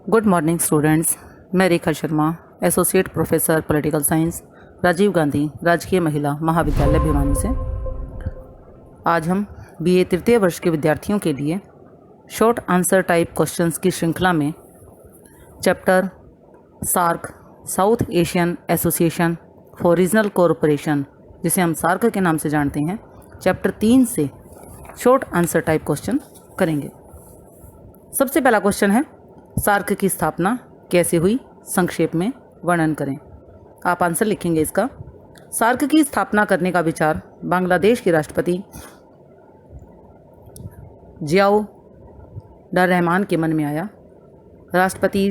Good morning students. मैं Rekha Sharma, associate professor political science, Rajiv Gandhi Rajkiya Mahila महाविद्यालय भिवानी से। आज हम बीए तृतीय वर्ष के विद्यार्थियों के लिए शॉर्ट आंसर टाइप क्वेश्चंस की श्रृंखला में chapter SAARC, South Asian Association for Regional Cooperation, जिसे हम सार्क के नाम से जानते हैं, चैप्टर 3 से शॉर्ट आंसर टाइप क्वेश्चन करेंगे। सबसे पहला क्वेश्चन है, सार्क की स्थापना कैसे हुई, संक्षेप में वर्णन करें। आप आंसर लिखेंगे इसका। सार्क की स्थापना करने का विचार बांग्लादेश के राष्ट्रपति जियाउर रहमान के मन में आया। राष्ट्रपति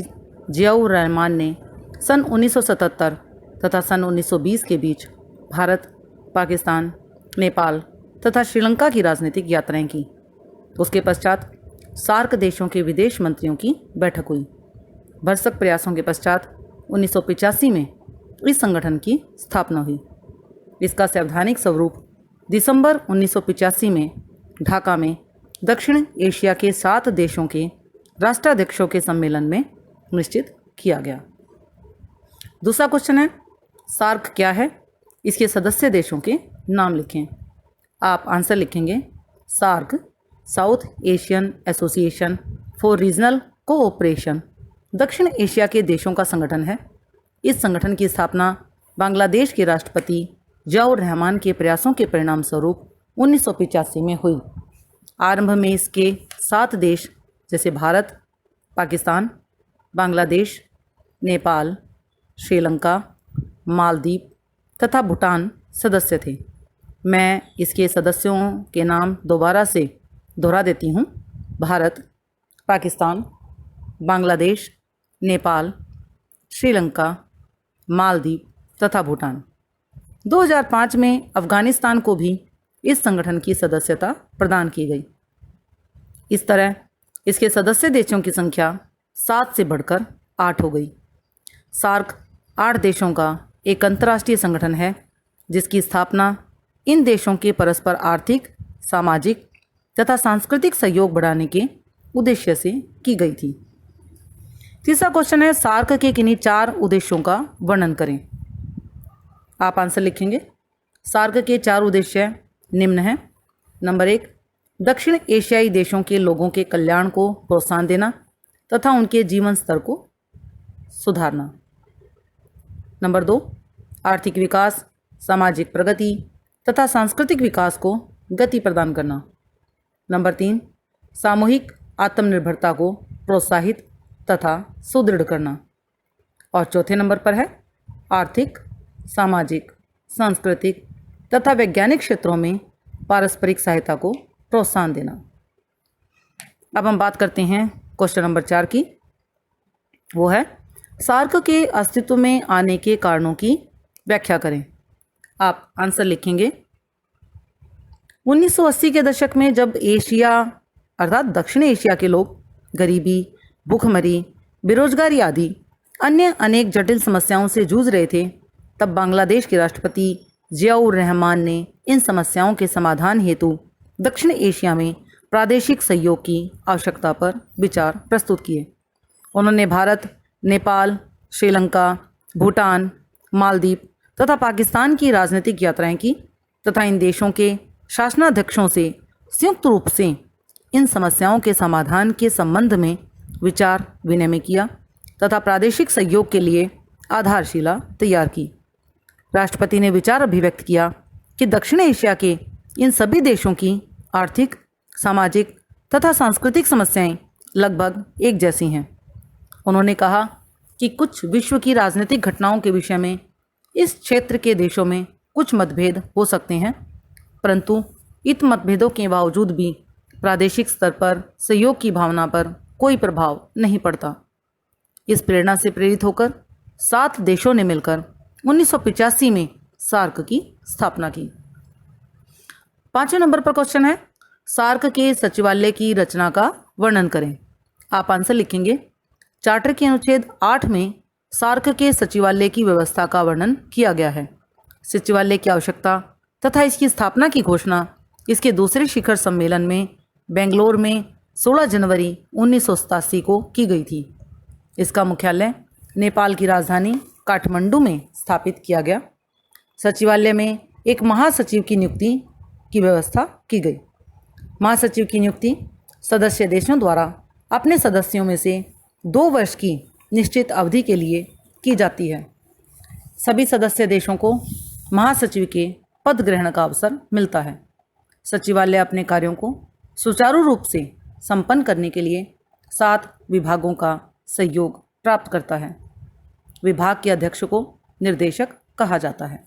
जियाउर रहमान ने सन 1977 तथा सन 1920 के बीच भारत, पाकिस्तान, नेपाल तथा श्रीलंका की राजनीतिक यात्राएं की। उसके पश्चात सार्क देशों के विदेश मंत्रियों की बैठक हुई। भरसक प्रयासों के पश्चात 1985 में इस संगठन की स्थापना हुई। इसका सैद्धांतिक स्वरूप दिसंबर 1985 में ढाका में दक्षिण एशिया के 7 देशों के राष्ट्राध्यक्षों के सम्मेलन में निश्चित किया गया। दूसरा क्वेश्चन है, सार्क क्या है, इसके सदस्य देशों के नाम लिखें। आप आंसर लिखेंगे। SAARC South Asian Association for Regional Cooperation दक्षिण एशिया के देशों का संगठन है। इस संगठन की स्थापना बांग्लादेश के राष्ट्रपति जियाउर रहमान के प्रयासों के परिणाम स्वरूप 1985 में हुई। आरंभ में इसके 7 देश जैसे भारत, पाकिस्तान, बांग्लादेश, नेपाल, श्रीलंका, मालदीव तथा भूटान सदस्य थे। मैं इसके सदस्यों के नाम दोबारा से दोहरा देती हूँ। भारत, पाकिस्तान, बांग्लादेश, नेपाल, श्रीलंका, मालदीव तथा भूटान। 2005 में अफ़गानिस्तान को भी इस संगठन की सदस्यता प्रदान की गई। इस तरह इसके सदस्य देशों की संख्या 7 से बढ़कर 8 हो गई। सार्क 8 देशों का एक अंतर्राष्ट्रीय संगठन है, जिसकी स्थापना इन देशों के परस्पर आर्थिक, सामाजिक तथा सांस्कृतिक सहयोग बढ़ाने के उद्देश्य से की गई थी। तीसरा क्वेश्चन है, सार्क के किन्हीं 4 उद्देश्यों का वर्णन करें। आप आंसर लिखेंगे। सार्क के 4 उद्देश्य निम्न हैं। नंबर 1, दक्षिण एशियाई देशों के लोगों के कल्याण को प्रोत्साहन देना तथा उनके जीवन स्तर को सुधारना। नंबर 2, आर्थिक विकास, सामाजिक प्रगति तथा सांस्कृतिक विकास को गति प्रदान करना। नंबर 3, सामूहिक आत्मनिर्भरता को प्रोत्साहित तथा सुदृढ़ करना। और चौथे नंबर पर है आर्थिक, सामाजिक, सांस्कृतिक तथा वैज्ञानिक क्षेत्रों में पारस्परिक सहायता को प्रोत्साहन देना। अब हम बात करते हैं क्वेश्चन नंबर 4 की। वो है, सार्क के अस्तित्व में आने के कारणों की व्याख्या करें। आप आंसर लिखेंगे। 1980 के दशक में जब एशिया अर्थात दक्षिण एशिया के लोग गरीबी, भूखमरी, बेरोजगारी आदि अन्य अनेक जटिल समस्याओं से जूझ रहे थे, तब बांग्लादेश के राष्ट्रपति जियाउर रहमान ने इन समस्याओं के समाधान हेतु दक्षिण एशिया में प्रादेशिक सहयोग की आवश्यकता पर विचार प्रस्तुत किए। उन्होंने भारत, नेपाल, श्रीलंका, भूटान, मालदीव तथा पाकिस्तान की राजनीतिक यात्राएं की तथा इन देशों के शासनाध्यक्षों से संयुक्त रूप से इन समस्याओं के समाधान के संबंध में विचार विनिमय किया तथा प्रादेशिक सहयोग के लिए आधारशिला तैयार की। राष्ट्रपति ने विचार अभिव्यक्त किया कि दक्षिण एशिया के इन सभी देशों की आर्थिक, सामाजिक तथा सांस्कृतिक समस्याएं लगभग एक जैसी हैं। उन्होंने कहा कि कुछ विश्व की राजनीतिक घटनाओं के विषय में इस क्षेत्र के देशों में कुछ मतभेद हो सकते हैं, परंतु इन मतभेदों के बावजूद भी प्रादेशिक स्तर पर सहयोग की भावना पर कोई प्रभाव नहीं पड़ता। इस प्रेरणा से प्रेरित होकर 7 देशों ने मिलकर 1985 में सार्क की स्थापना की। 5वें नंबर पर क्वेश्चन है, सार्क के सचिवालय की रचना का वर्णन करें। आप आंसर लिखेंगे। चार्टर के अनुच्छेद 8 में सार्क के सचिवालय की व्यवस्था का वर्णन किया गया है। सचिवालय की आवश्यकता तथा इसकी स्थापना की घोषणा इसके दूसरे शिखर सम्मेलन में बेंगलोर में 16 जनवरी 1987 को की गई थी। इसका मुख्यालय नेपाल की राजधानी काठमांडू में स्थापित किया गया। सचिवालय में एक महासचिव की नियुक्ति की व्यवस्था की गई। महासचिव की नियुक्ति सदस्य देशों द्वारा अपने सदस्यों में से 2 वर्ष की निश्चित अवधि के लिए की जाती है। सभी सदस्य देशों को महासचिव के पद ग्रहण का अवसर मिलता है। सचिवालय अपने कार्यों को सुचारू रूप से संपन्न करने के लिए 7 विभागों का सहयोग प्राप्त करता है। विभाग के अध्यक्ष को निर्देशक कहा जाता है।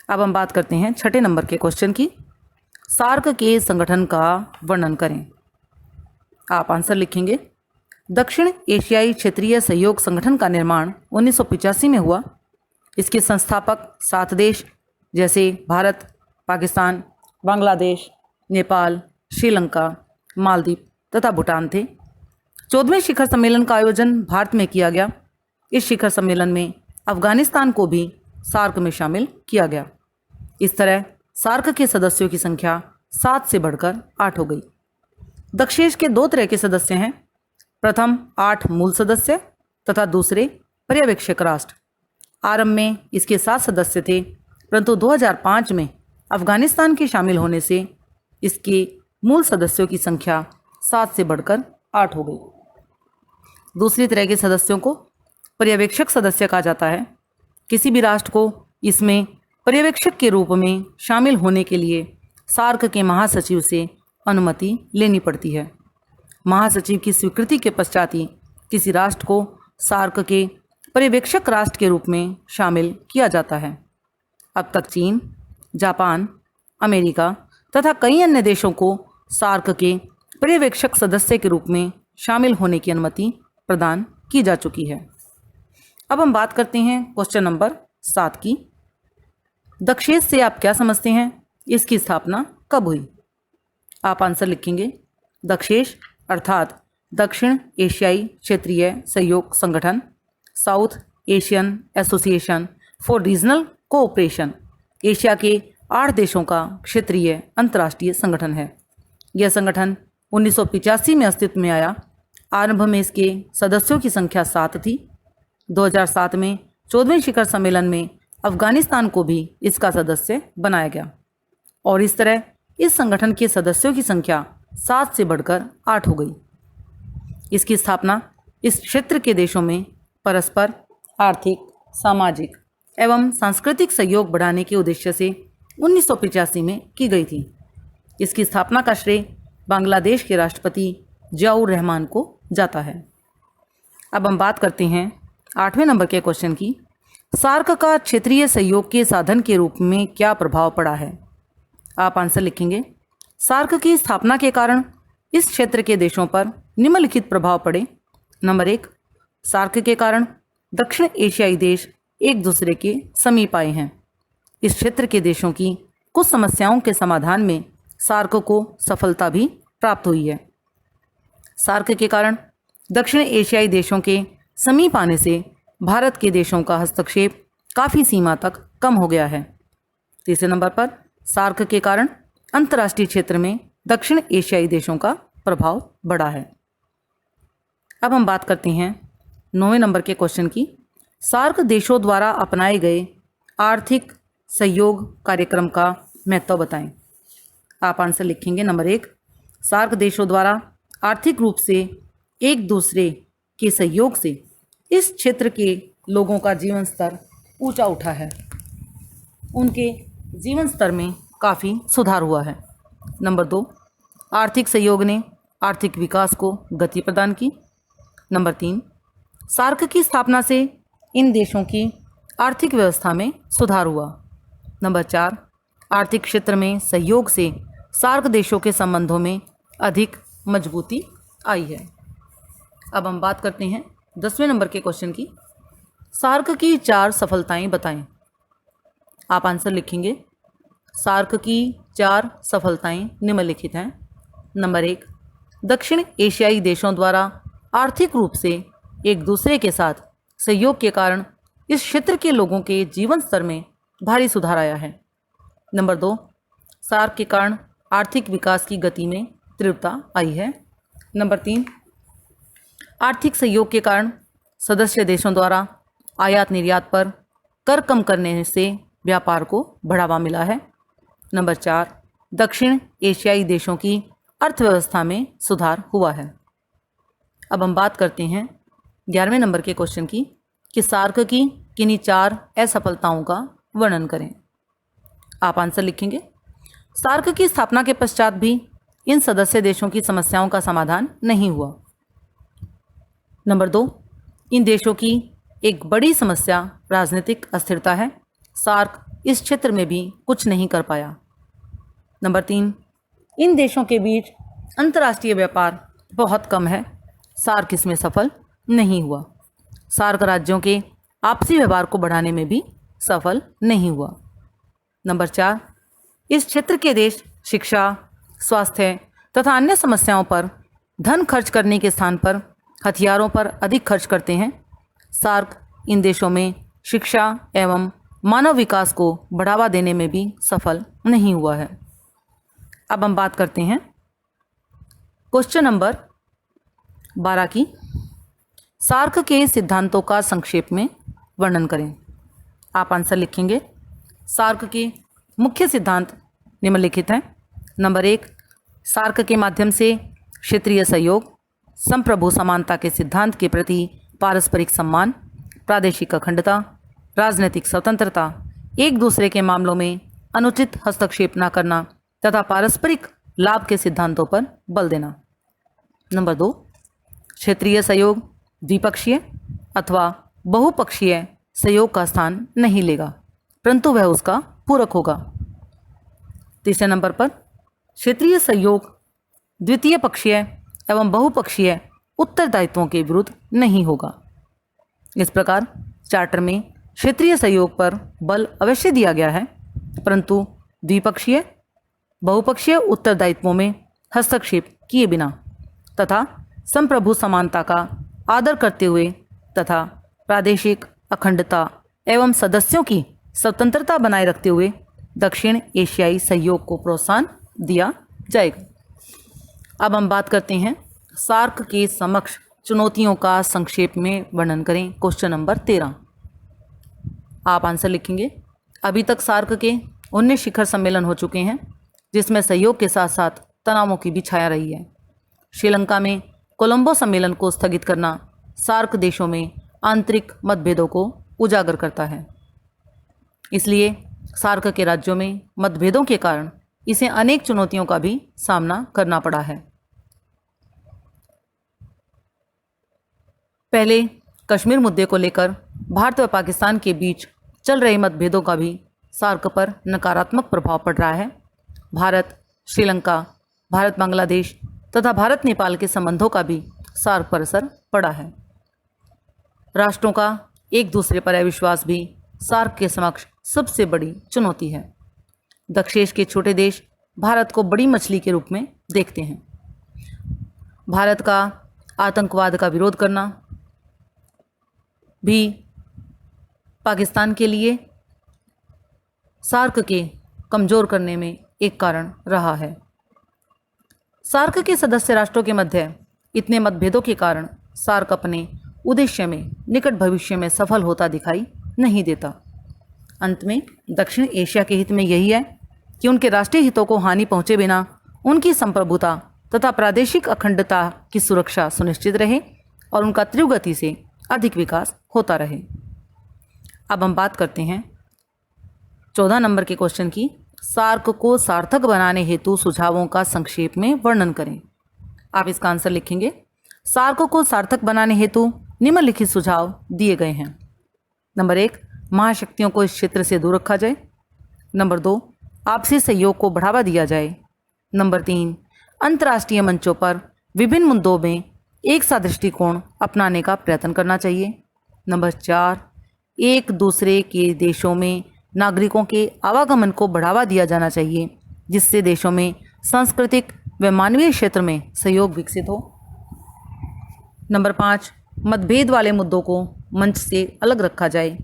अब हम बात करते हैं 6 नंबर के क्वेश्चन की। सार्क के संगठन का वर्णन करें। आप आंसर लिखेंगे। दक्षिण एशियाई क्षेत्रीय सहयोग संगठन का निर्माण 1985 में हुआ। इसके संस्थापक 7 देश जैसे भारत, पाकिस्तान, बांग्लादेश, नेपाल, श्रीलंका, मालदीव तथा भूटान थे। 14वें शिखर सम्मेलन का आयोजन भारत में किया गया। इस शिखर सम्मेलन में अफगानिस्तान को भी सार्क में शामिल किया गया। इस तरह सार्क के सदस्यों की संख्या 7 से बढ़कर 8 हो गई। दक्षेश के 2 तरह के सदस्य हैं। प्रथम 8 मूल सदस्य तथा दूसरे पर्यवेक्षक राष्ट्र। आरंभ में इसके 7 सदस्य थे, परंतु 2005 में अफगानिस्तान के शामिल होने से इसके मूल सदस्यों की संख्या 7 से बढ़कर 8 हो गई। दूसरी तरह के सदस्यों को पर्यवेक्षक सदस्य कहा जाता है। किसी भी राष्ट्र को इसमें पर्यवेक्षक के रूप में शामिल होने के लिए सार्क के महासचिव से अनुमति लेनी पड़ती है। महासचिव की स्वीकृति के पश्चात ही किसी राष्ट्र को सार्क के पर्यवेक्षक राष्ट्र के रूप में शामिल किया जाता है। अब तक चीन, जापान, अमेरिका तथा कई अन्य देशों को सार्क के पर्यवेक्षक सदस्य के रूप में शामिल होने की अनुमति प्रदान की जा चुकी है। अब हम बात करते हैं क्वेश्चन नंबर 7 की। दक्षेश से आप क्या समझते हैं? इसकी स्थापना कब हुई? आप आंसर लिखेंगे। दक्षेश अर्थात दक्षिण एशियाई क्षेत्रीय सहयोग संगठन, south Asian Association for Regional cooperation, Asia के 8 देशों का क्षेत्रीय अंतर्राष्ट्रीय संगठन है। यह संगठन 1985 में अस्तित्व में आया। आरंभ में इसके सदस्यों की संख्या 7 थी। 2007 में 14वें शिखर सम्मेलन में अफगानिस्तान को भी इसका सदस्य बनाया गया और इस तरह इस संगठन के सदस्यों की संख्या 7 से बढ़कर 8 हो गई। इसकी स्थापना इस क्षेत्र के देशों में परस्पर आर्थिक, सामाजिक एवं सांस्कृतिक सहयोग बढ़ाने के उद्देश्य से 1985 में की गई थी। इसकी स्थापना का श्रेय बांग्लादेश के राष्ट्रपति जियाउर रहमान को जाता है। अब हम बात करते हैं 8वें नंबर के क्वेश्चन की। सार्क का क्षेत्रीय सहयोग के साधन के रूप में क्या प्रभाव पड़ा है? आप आंसर लिखेंगे। सार्क की स्थापना के कारण इस क्षेत्र के देशों पर निम्नलिखित प्रभाव पड़े। नंबर 1, सार्क के कारण दक्षिण एशियाई देश एक दूसरे के समीप आए हैं। इस क्षेत्र के देशों की कुछ समस्याओं के समाधान में सार्क को सफलता भी प्राप्त हुई है। सार्क के कारण दक्षिण एशियाई देशों के समीप आने से भारत के देशों का हस्तक्षेप काफ़ी सीमा तक कम हो गया है। तीसरे नंबर पर सार्क के कारण अंतर्राष्ट्रीय क्षेत्र में दक्षिण एशियाई देशों का प्रभाव बढ़ा है। अब हम बात करते हैं 9वें नंबर के क्वेश्चन की। सार्क देशों द्वारा अपनाए गए आर्थिक सहयोग कार्यक्रम का महत्व बताएं। आप आंसर लिखेंगे। नंबर 1, सार्क देशों द्वारा आर्थिक रूप से एक दूसरे के सहयोग से इस क्षेत्र के लोगों का जीवन स्तर ऊंचा उठा है। उनके जीवन स्तर में काफ़ी सुधार हुआ है। नंबर 2, आर्थिक सहयोग ने आर्थिक विकास को गति प्रदान की। नंबर 3, सार्क की स्थापना से इन देशों की आर्थिक व्यवस्था में सुधार हुआ। नंबर 4, आर्थिक क्षेत्र में सहयोग से सार्क देशों के संबंधों में अधिक मजबूती आई है। अब हम बात करते हैं 10वें नंबर के क्वेश्चन की। सार्क की 4 सफलताएं बताएं। आप आंसर लिखेंगे। सार्क की 4 सफलताएं निम्नलिखित हैं। नंबर 1, दक्षिण एशियाई देशों द्वारा आर्थिक रूप से एक दूसरे के साथ सहयोग के कारण इस क्षेत्र के लोगों के जीवन स्तर में भारी सुधार आया है। नंबर 2, सार्क के कारण आर्थिक विकास की गति में तीव्रता आई है। नंबर 3, आर्थिक सहयोग के कारण सदस्य देशों द्वारा आयात निर्यात पर कर कम करने से व्यापार को बढ़ावा मिला है। नंबर 4, दक्षिण एशियाई देशों की अर्थव्यवस्था में सुधार हुआ है। अब हम बात करते हैं 11वें नंबर के क्वेश्चन की कि सार्क की किन्हीं 4 असफलताओं का वर्णन करें। आप आंसर लिखेंगे। सार्क की स्थापना के पश्चात भी इन सदस्य देशों की समस्याओं का समाधान नहीं हुआ। नंबर 2, इन देशों की एक बड़ी समस्या राजनीतिक अस्थिरता है। सार्क इस क्षेत्र में भी कुछ नहीं कर पाया। नंबर 3, इन देशों के बीच अंतर्राष्ट्रीय व्यापार बहुत कम है। सार्क इसमें सफल नहीं हुआ। सार्क राज्यों के आपसी व्यवहार को बढ़ाने में भी सफल नहीं हुआ। नंबर 4, इस क्षेत्र के देश शिक्षा, स्वास्थ्य तथा अन्य समस्याओं पर धन खर्च करने के स्थान पर हथियारों पर अधिक खर्च करते हैं। सार्क इन देशों में शिक्षा एवं मानव विकास को बढ़ावा देने में भी सफल नहीं हुआ है। अब हम बात करते हैं क्वेश्चन नंबर 12 की। सार्क के सिद्धांतों का संक्षेप में वर्णन करें। आप आंसर लिखेंगे। सार्क के मुख्य सिद्धांत निम्नलिखित हैं। नंबर 1, सार्क के माध्यम से क्षेत्रीय सहयोग, संप्रभु समानता के सिद्धांत के प्रति पारस्परिक सम्मान, प्रादेशिक अखंडता, राजनीतिक स्वतंत्रता, एक दूसरे के मामलों में अनुचित हस्तक्षेप न करना तथा पारस्परिक लाभ के सिद्धांतों पर बल देना। नंबर 2, क्षेत्रीय सहयोग द्विपक्षीय अथवा बहुपक्षीय सहयोग का स्थान नहीं लेगा, परंतु वह उसका पूरक होगा। तीसरे नंबर पर, क्षेत्रीय सहयोग द्वितीय पक्षीय एवं बहुपक्षीय उत्तरदायित्वों के विरुद्ध नहीं होगा। इस प्रकार चार्टर में क्षेत्रीय सहयोग पर बल अवश्य दिया गया है, परंतु द्विपक्षीय बहुपक्षीय उत्तरदायित्वों में हस्तक्षेप किए बिना तथा संप्रभु समानता का आदर करते हुए तथा प्रादेशिक अखंडता एवं सदस्यों की स्वतंत्रता बनाए रखते हुए दक्षिण एशियाई सहयोग को प्रोत्साहन दिया जाएगा। अब हम बात करते हैं सार्क के समक्ष चुनौतियों का संक्षेप में वर्णन करें। Question number 13। आप आंसर लिखेंगे। अभी तक सार्क के 19 शिखर सम्मेलन हो चुके हैं, जिसमें सहयोग के साथ साथ तनावों की भी छाया रही है। श्रीलंका में कोलंबो सम्मेलन को स्थगित करना सार्क देशों में आंतरिक मतभेदों को उजागर करता है। इसलिए सार्क के राज्यों में मतभेदों के कारण इसे अनेक चुनौतियों का भी सामना करना पड़ा है। पहले कश्मीर मुद्दे को लेकर भारत व पाकिस्तान के बीच चल रहे मतभेदों का भी सार्क पर नकारात्मक प्रभाव पड़ रहा है। भारत श्रीलंका, भारत बांग्लादेश तथा भारत नेपाल के संबंधों का भी सार्क पर असर पड़ा है। राष्ट्रों का एक दूसरे पर अविश्वास भी सार्क के समक्ष सबसे बड़ी चुनौती है। दक्षेश के छोटे देश भारत को बड़ी मछली के रूप में देखते हैं। भारत का आतंकवाद का विरोध करना भी पाकिस्तान के लिए सार्क के कमज़ोर करने में एक कारण रहा है। सार्क के सदस्य राष्ट्रों के मध्य इतने मतभेदों के कारण सार्क अपने उद्देश्य में निकट भविष्य में सफल होता दिखाई नहीं देता। अंत में दक्षिण एशिया के हित में यही है कि उनके राष्ट्रीय हितों को हानि पहुंचे बिना उनकी संप्रभुता तथा प्रादेशिक अखंडता की सुरक्षा सुनिश्चित रहे और उनका तीव्र गति से अधिक विकास होता रहे। अब हम बात करते हैं 14 नंबर के क्वेश्चन की। सार्क को सार्थक बनाने हेतु सुझावों का संक्षेप में वर्णन करें। आप इसका आंसर लिखेंगे। सार्क को सार्थक बनाने हेतु निम्नलिखित सुझाव दिए गए हैं। नंबर 1, महाशक्तियों को इस क्षेत्र से दूर रखा जाए। नंबर 2, आपसी सहयोग को बढ़ावा दिया जाए। नंबर 3, अंतर्राष्ट्रीय मंचों पर विभिन्न मुद्दों में एक सा दृष्टिकोण अपनाने का प्रयत्न करना चाहिए। नंबर 4, एक दूसरे के देशों में नागरिकों के आवागमन को बढ़ावा दिया जाना चाहिए, जिससे देशों में सांस्कृतिक व मानवीय क्षेत्र में सहयोग विकसित हो। नंबर 5, मतभेद वाले मुद्दों को मंच से अलग रखा जाए।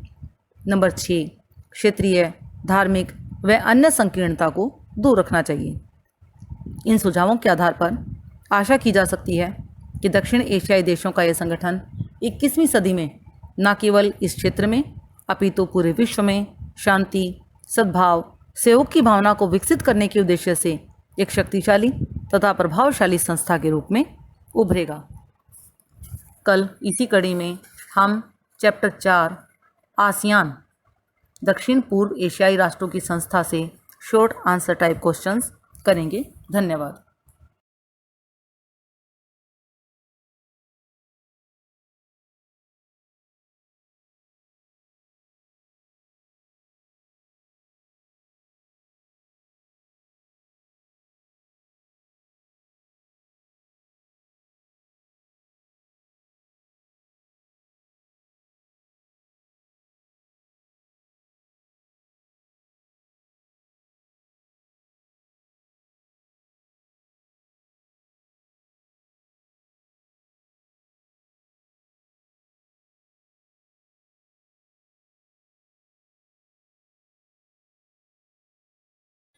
नंबर 6, क्षेत्रीय, धार्मिक व अन्य संकीर्णता को दूर रखना चाहिए। इन सुझावों के आधार पर आशा की जा सकती है कि दक्षिण एशियाई देशों का यह संगठन 21वीं सदी में न केवल इस क्षेत्र में अपितु पूरे विश्व में शांति, सद्भाव, सहयोग की भावना को विकसित करने के उद्देश्य से एक शक्तिशाली तथा प्रभावशाली संस्था के रूप में उभरेगा। कल इसी कड़ी में हम चैप्टर 4 आसियान दक्षिण पूर्व एशियाई राष्ट्रों की संस्था से शॉर्ट आंसर टाइप क्वेश्चंस करेंगे। धन्यवाद।